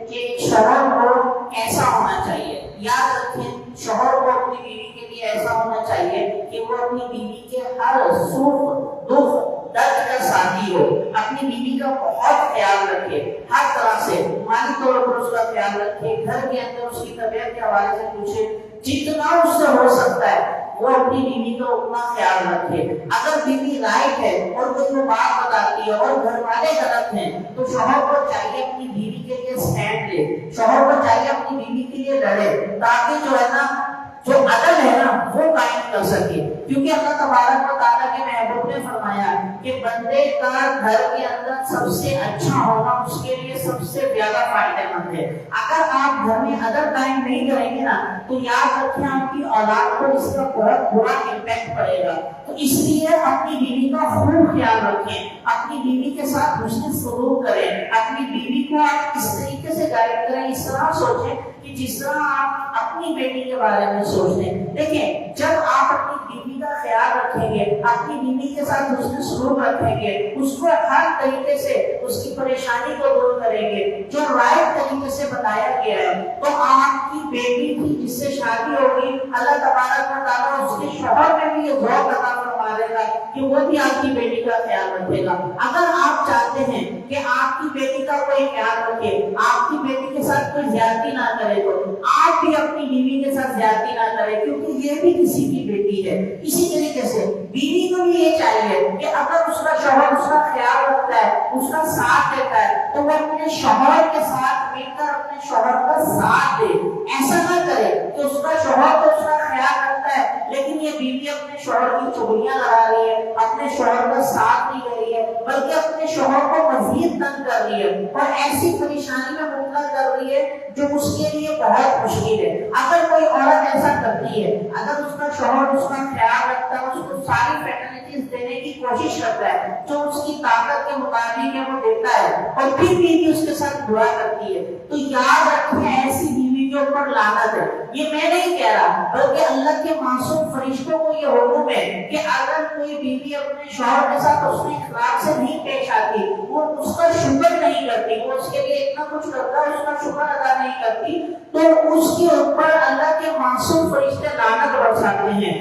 کہ ایک شوہر کو ایسا ہونا چاہیے، یاد رکھیں شوہر کو اپنی بیوی کے لیے ایسا ہونا چاہیے کہ وہ اپنی بیوی کے ہر سکھ دکھ درد کا ساتھی ہو، اپنی بیوی کا بہت خیال رکھے، ہر طرح سے مالی طور پر اس کا خیال رکھے، گھر کے اندر اس کی طبیعت کے حوالے سے پوچھے، جتنا اس سے ہو سکتا ہے وہ اپنی بیوی کا اتنا خیال رکھے۔ اگر بیوی رائٹ ہے اور کوئی وہ بات بتاتی ہے اور گھر والے غلط ہیں تو شوہر کو چاہیے اپنی بیوی کے لیے اسٹینڈ لے، شوہر کو چاہیے اپنی بیوی کے لیے لڑے، تاکہ جو ہے نا جو عدل ہے نا وہ قائم کر سکے۔ کیونکہ اللہ تبارک و تعالیٰ کے محبوب نے فرمایا کہ بندے کا گھر کے اندر سب سے اچھا ہونا اس کے لیے سب سے زیادہ فائدہ مند ہے۔ اگر آپ گھر میں عدل قائم نہیں کریں گے نا تو یاد رکھیں آپ کی اولاد کو اس کا بہت برا امپیکٹ پڑے گا۔ تو اس لیے اپنی بیوی کا خوب خیال رکھیں، اپنی بیوی کے ساتھ حسن سلوک کریں، اپنی بیوی کو آپ اس طریقے سے گائیڈ کریں، اس طرح سوچیں کہ جس طرح آپ اپنی بیٹی کے بارے میں سوچتے ہیں۔ دیکھیں جب آپ اپنی بیوی کا خیال رکھیں گے، اپنی بیوی کے ساتھ حسن سلوک رکھیں گے، اس کو ہر طریقے سے اس کی پریشانی کو دور کریں گے جو رائٹ طریقے سے بتایا گیا ہے، تو آپ کی بیٹی کی جس سے شادی ہوگی اللہ تبارک و تعالیٰ اس کے شوہر میں بھی یہ ذوق عطا فرما دے گا کہ وہ بھی آپ کی بیٹی کا خیال رکھے گا۔ اگر آپ چاہتے ہیں کہ آپ کی بیٹی کا کوئی خیال رکھے، آپ کی بیٹی کے ساتھ کوئی زیادتی نہ کرے، تو آپ بھی اپنی بیوی کے ساتھ زیادتی نہ کرے، کیونکہ یہ بھی کسی کی بیٹی ہے۔ اسی طریقے سے بیوی کو بھی یہ چاہیے کہ اگر اس کا شوہر اس کا خیال رکھتا ہے، اس کا ساتھ دیتا ہے، تو وہ اپنے شوہر کے ساتھ مل کر اپنے شوہر کا ساتھ دے۔ ایسا نہ کرے کہ اس کا شوہر تو اس کا خیال رکھتا ہے لیکن یہ بیوی اپنے شوہر کی چغلیاں لگا رہی ہے، اپنے شوہر کا ساتھ نہیں دے رہی ہے، بلکہ اپنے شوہر کو مزید تنگ کر رہی ہے اور ایسی پریشانی میں مبتلا کر رہی ہے جو اس کے لیے بہت مشکل ہے۔ اگر کوئی عورت ایسا کرتی ہے، اگر اس کا شوہر اس کا خیال رکھتا ہے، اس کو ساری فیسلٹیز دینے کی کوشش کرتا ہے جو اس کی طاقت کے مطابق ہے وہ دیتا ہے، اور پھر بیوی اس کے ساتھ برا کرتی ہے، تو یاد رکھیں ایسی بیوی کے اوپر لعنت ہے۔ یہ میں نہیں کہہ رہا بلکہ اللہ کے معصوم فرشتوں کو یہ حکم ہے کہ اگر کوئی بیوی اپنے شوہر کے ساتھ اس میں اخلاق سے نہیں پیش آتی، وہ اس کا شکر نہیں کرتی، وہ اس کے لیے اتنا کچھ کرتا ہے اس کا شکر ادا نہیں کرتی، تو اس کے اوپر اللہ کے معصوم فرشتے لعنت برساتے ہیں۔